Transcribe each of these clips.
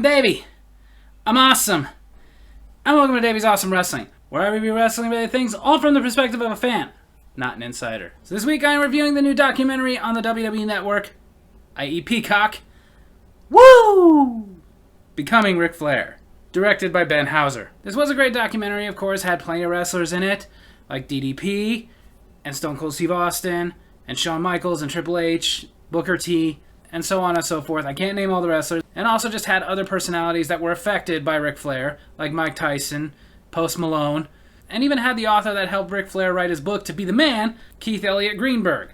I'm Davy. I'm awesome. And welcome to Davy's Awesome Wrestling, where I review wrestling-related things all from the perspective of a fan, not an insider. So this week I am reviewing the new documentary on the WWE Network, i.e. Peacock, Woooooo! Becoming Ric Flair, directed by Ben Hauser. This was a great documentary, of course, had plenty of wrestlers in it, like DDP, and Stone Cold Steve Austin, and Shawn Michaels, and Triple H, Booker T, and so on and so forth. I can't name all the wrestlers. And also just had other personalities that were affected by Ric Flair, like Mike Tyson, Post Malone, and even had the author that helped Ric Flair write his book To Be the Man, Keith Elliott Greenberg.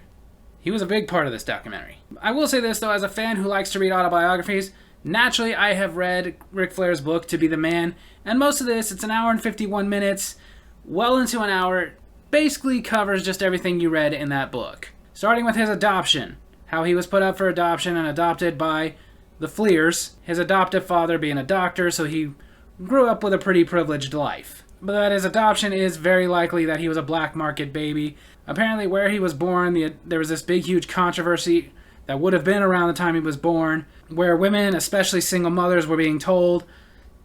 He was a big part of this documentary. I will say this, though, as a fan who likes to read autobiographies, naturally I have read Ric Flair's book To Be the Man, and most of this, it's an hour and 51 minutes, well into an hour, basically covers just everything you read in that book. Starting with his adoption, how he was put up for adoption and adopted by the Flairs, his adoptive father being a doctor, so he grew up with a pretty privileged life. But that his adoption is very likely that he was a black market baby. Apparently where he was born, there was this big huge controversy that would have been around the time he was born, where women, especially single mothers, were being told,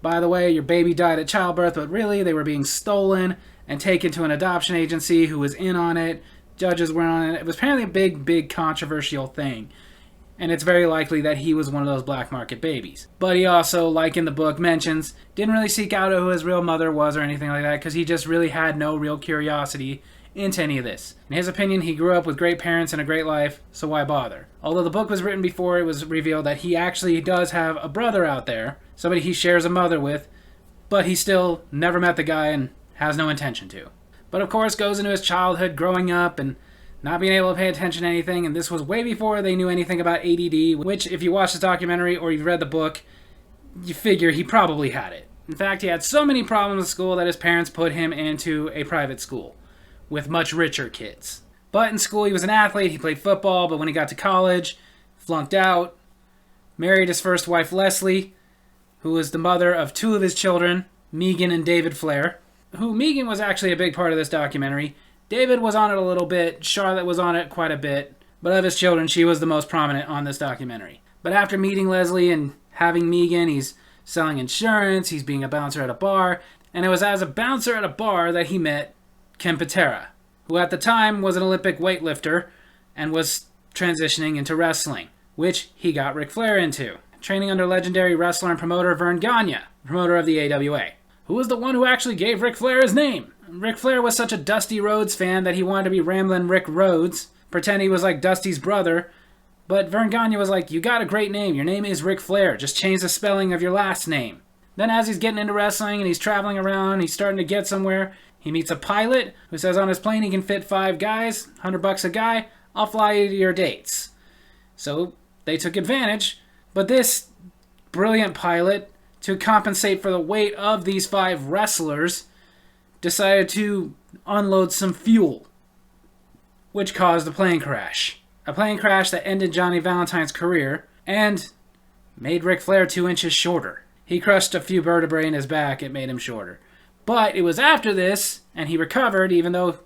by the way, your baby died at childbirth, but really they were being stolen and taken to an adoption agency who was in on it. Judges were on it. It was apparently a big controversial thing. And it's very likely that he was one of those black market babies. But he also, like in the book mentions, didn't really seek out who his real mother was or anything like that, because he just really had no real curiosity into any of this. In his opinion, he grew up with great parents and a great life, so why bother? Although the book was written before it was revealed that he actually does have a brother out there, somebody he shares a mother with, but he still never met the guy and has no intention to. But of course goes into his childhood growing up and not being able to pay attention to anything, and this was way before they knew anything about ADD, which if you watch the documentary or you've read the book, you figure he probably had it. In fact, he had so many problems at school that his parents put him into a private school with much richer kids. But in school he was an athlete, he played football, but when he got to college, flunked out, married his first wife Leslie, who was the mother of two of his children, Megan and David Flair, who Megan was actually a big part of this documentary. David was on it a little bit, Charlotte was on it quite a bit, but of his children, she was the most prominent on this documentary. But after meeting Leslie and having Megan, he's selling insurance, he's being a bouncer at a bar, and it was as a bouncer at a bar that he met Ken Patera, who at the time was an Olympic weightlifter and was transitioning into wrestling, which he got Ric Flair into, training under legendary wrestler and promoter Vern Gagne, promoter of the AWA, who was the one who actually gave Ric Flair his name. Ric Flair was such a Dusty Rhodes fan that he wanted to be Ramblin' Rick Rhodes, pretend he was like Dusty's brother, but Vern Gagne was like, you got a great name, your name is Ric Flair, just change the spelling of your last name. Then as he's getting into wrestling and he's traveling around, he's starting to get somewhere, he meets a pilot who says on his plane he can fit 5 guys, $100 a guy, I'll fly you to your dates. So they took advantage, but this brilliant pilot, to compensate for the weight of these 5 wrestlers, decided to unload some fuel, which caused a plane crash. A plane crash that ended Johnny Valentine's career and made Ric Flair 2 inches shorter. He crushed a few vertebrae in his back, it made him shorter. But it was after this, and he recovered, even though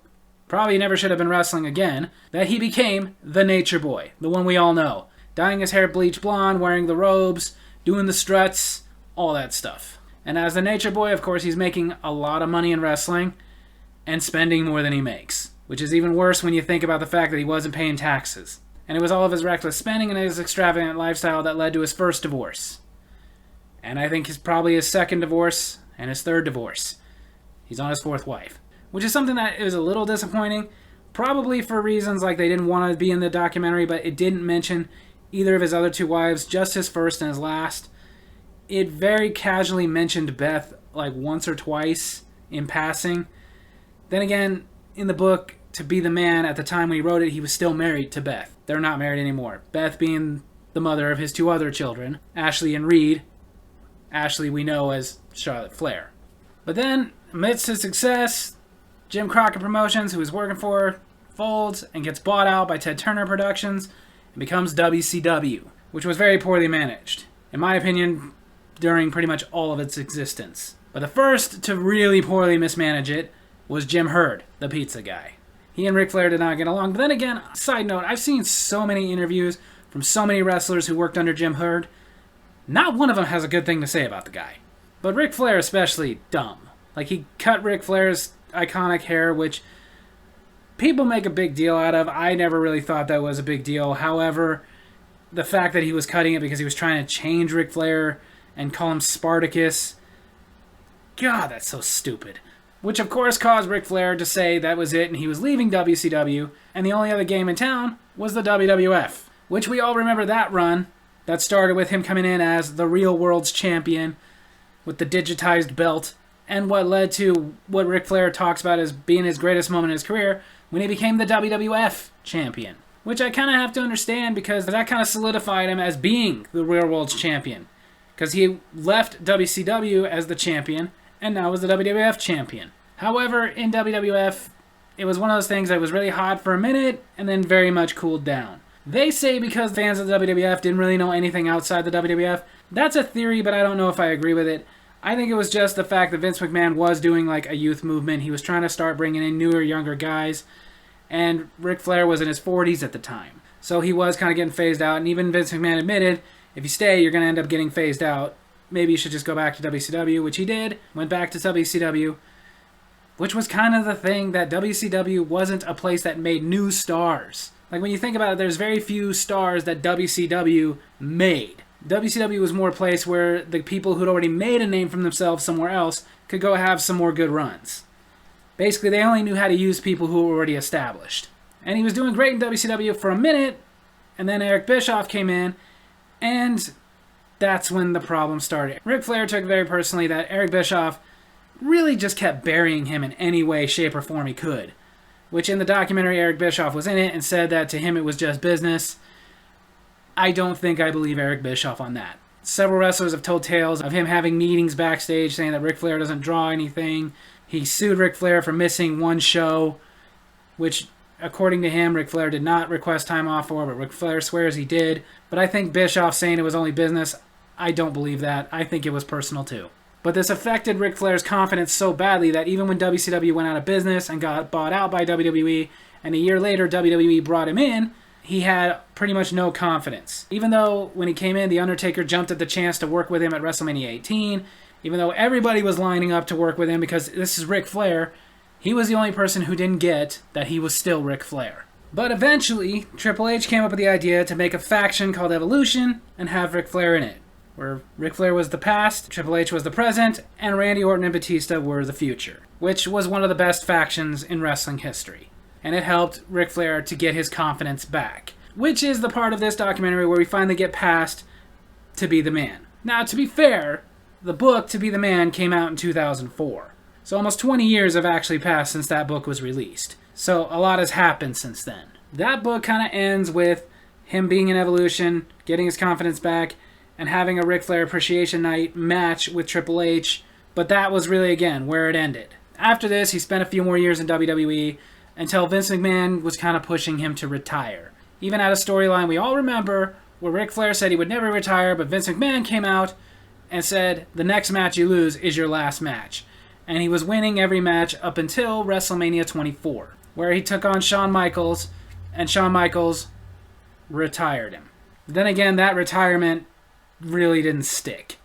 probably never should have been wrestling again, that he became the Nature Boy, the one we all know. Dyeing his hair bleach blonde, wearing the robes, doing the struts, all that stuff. And as the Nature Boy, of course, he's making a lot of money in wrestling and spending more than he makes, which is even worse when you think about the fact that he wasn't paying taxes. And it was all of his reckless spending and his extravagant lifestyle that led to his first divorce. And I think probably his second divorce and his third divorce. He's on his 4th wife, which is something that is a little disappointing, probably for reasons like they didn't want to be in the documentary, but it didn't mention either of his other 2 wives, just his first and his last. It very casually mentioned Beth like once or twice in passing. Then again, in the book, To Be the Man, at the time when he wrote it, he was still married to Beth. They're not married anymore. Beth being the mother of his 2 other children, Ashley and Reed. Ashley we know as Charlotte Flair. But then, amidst his success, Jim Crockett Promotions, who he's working for, folds and gets bought out by Ted Turner Productions and becomes WCW, which was very poorly managed. In my opinion, during pretty much all of its existence. But the first to really poorly mismanage it was Jim Herd, the pizza guy. He and Ric Flair did not get along. But then again, side note, I've seen so many interviews from so many wrestlers who worked under Jim Herd. Not one of them has a good thing to say about the guy. But Ric Flair especially, dumb. Like, he cut Ric Flair's iconic hair, which people make a big deal out of. I never really thought that was a big deal. However, the fact that he was cutting it because he was trying to change Ric Flair and call him Spartacus, God, that's so stupid. Which, of course, caused Ric Flair to say that was it and he was leaving WCW, and the only other game in town was the WWF. Which we all remember that run. That started with him coming in as the real world's champion with the digitized belt, and what led to what Ric Flair talks about as being his greatest moment in his career when he became the WWF champion. Which I kind of have to understand because that kind of solidified him as being the real world's champion. Because he left WCW as the champion and now was the WWF champion. However, in WWF, it was one of those things that was really hot for a minute and then very much cooled down. They say because fans of the WWF didn't really know anything outside the WWF. That's a theory, but I don't know if I agree with it. I think it was just the fact that Vince McMahon was doing like a youth movement. He was trying to start bringing in newer, younger guys. And Ric Flair was in his 40s at the time. So he was kind of getting phased out. And even Vince McMahon admitted, if you stay, you're going to end up getting phased out. Maybe you should just go back to WCW, which he did. Went back to WCW. Which was kind of the thing that WCW wasn't a place that made new stars. Like, when you think about it, there's very few stars that WCW made. WCW was more a place where the people who'd already made a name for themselves somewhere else could go have some more good runs. Basically, they only knew how to use people who were already established. And he was doing great in WCW for a minute, and then Eric Bischoff came in, and that's when the problem started. Ric Flair took very personally that Eric Bischoff really just kept burying him in any way, shape, or form he could. Which in the documentary, Eric Bischoff was in it and said that to him it was just business. I don't think I believe Eric Bischoff on that. Several wrestlers have told tales of him having meetings backstage saying that Ric Flair doesn't draw anything. He sued Ric Flair for missing one show, which, according to him, Ric Flair did not request time off for, but Ric Flair swears he did. But I think Bischoff saying it was only business, I don't believe that. I think it was personal too. But this affected Ric Flair's confidence so badly that even when WCW went out of business and got bought out by WWE, and a year later WWE brought him in, he had pretty much no confidence. Even though when he came in, The Undertaker jumped at the chance to work with him at WrestleMania 18, even though everybody was lining up to work with him because this is Ric Flair, he was the only person who didn't get that he was still Ric Flair. But eventually, Triple H came up with the idea to make a faction called Evolution and have Ric Flair in it, where Ric Flair was the past, Triple H was the present, and Randy Orton and Batista were the future, which was one of the best factions in wrestling history. And it helped Ric Flair to get his confidence back, which is the part of this documentary where we finally get past To Be the Man. Now, to be fair, the book To Be the Man came out in 2004. So almost 20 years have actually passed since that book was released. So a lot has happened since then. That book kind of ends with him being in Evolution, getting his confidence back, and having a Ric Flair Appreciation Night match with Triple H, but that was really, again, where it ended. After this, he spent a few more years in WWE until Vince McMahon was kind of pushing him to retire. Even at a storyline we all remember where Ric Flair said he would never retire, but Vince McMahon came out and said, the next match you lose is your last match. And he was winning every match up until WrestleMania 24, where he took on Shawn Michaels, and Shawn Michaels retired him. Then again, that retirement really didn't stick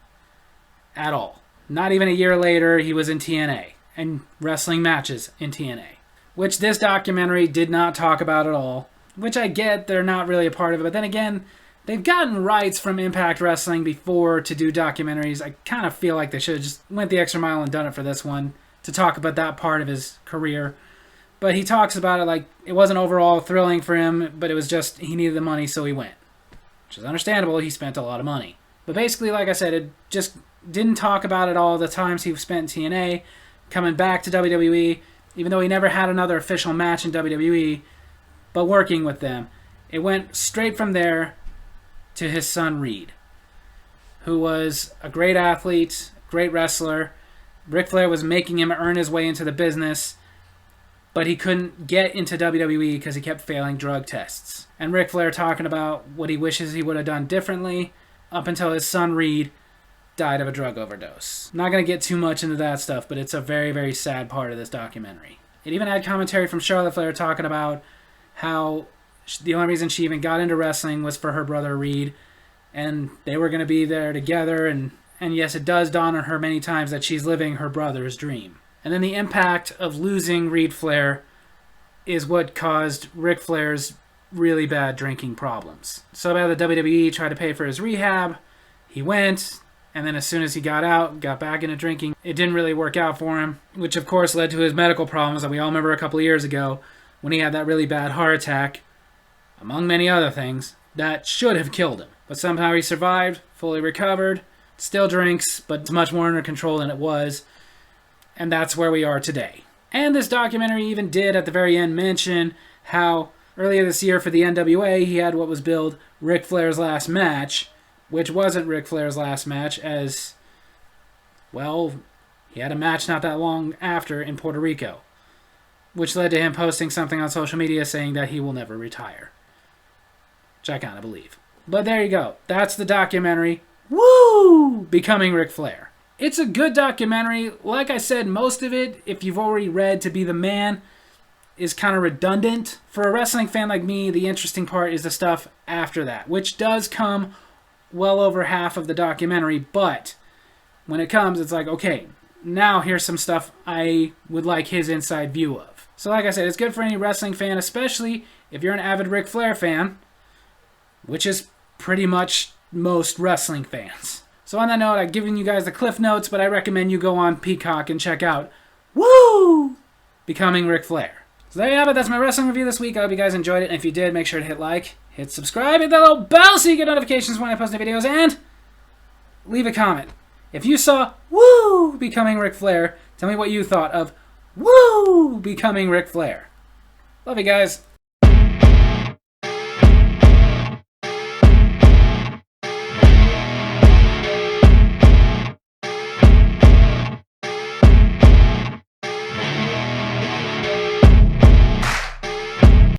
at all. Not even a year later, he was in TNA and wrestling matches in TNA, which this documentary did not talk about at all, which I get they're not really a part of it, but then again, they've gotten rights from Impact Wrestling before to do documentaries. I kind of feel like they should have just went the extra mile and done it for this one to talk about that part of his career. But he talks about it like it wasn't overall thrilling for him, but it was just he needed the money, so he went. Which is understandable, he spent a lot of money. But basically, like I said, it just didn't talk about it all the times he spent in TNA, coming back to WWE, even though he never had another official match in WWE, but working with them. It went straight from there to his son Reed, who was a great athlete, great wrestler. Ric Flair was making him earn his way into the business, but he couldn't get into WWE because he kept failing drug tests. And Ric Flair talking about what he wishes he would have done differently, up until his son Reed died of a drug overdose. I'm not going to get too much into that stuff, but it's a very, very sad part of this documentary. It even had commentary from Charlotte Flair talking about how the only reason she even got into wrestling was for her brother Reed, and they were going to be there together, and yes, it does dawn on her many times that she's living her brother's dream. And then the impact of losing Ric Flair is what caused Ric Flair's really bad drinking problems. So bad the WWE tried to pay for his rehab. He went, and then as soon as he got out, got back into drinking. It didn't really work out for him, which of course led to his medical problems that we all remember a couple of years ago when he had that really bad heart attack, among many other things, that should have killed him. But somehow he survived, fully recovered, still drinks, but it's much more under control than it was, and that's where we are today. And this documentary even did, at the very end, mention how earlier this year for the NWA, he had what was billed Ric Flair's last match, which wasn't Ric Flair's last match, as, well, he had a match not that long after in Puerto Rico, which led to him posting something on social media saying that he will never retire, which I kind of believe. But there you go. That's the documentary. Woo! Becoming Ric Flair. It's a good documentary. Like I said, most of it, if you've already read To Be the Man, is kind of redundant. For a wrestling fan like me, the interesting part is the stuff after that, which does come well over half of the documentary, but when it comes, it's like, okay, now here's some stuff I would like his inside view of. So like I said, it's good for any wrestling fan, especially if you're an avid Ric Flair fan, which is pretty much most wrestling fans. So on that note, I've given you guys the cliff notes, but I recommend you go on Peacock and check out Woo! Becoming Ric Flair. So there you have it. That's my wrestling review this week. I hope you guys enjoyed it. And if you did, make sure to hit like, hit subscribe, hit that little bell so you get notifications when I post new videos, and leave a comment. If you saw Woo! Becoming Ric Flair, tell me what you thought of Woo! Becoming Ric Flair. Love you guys.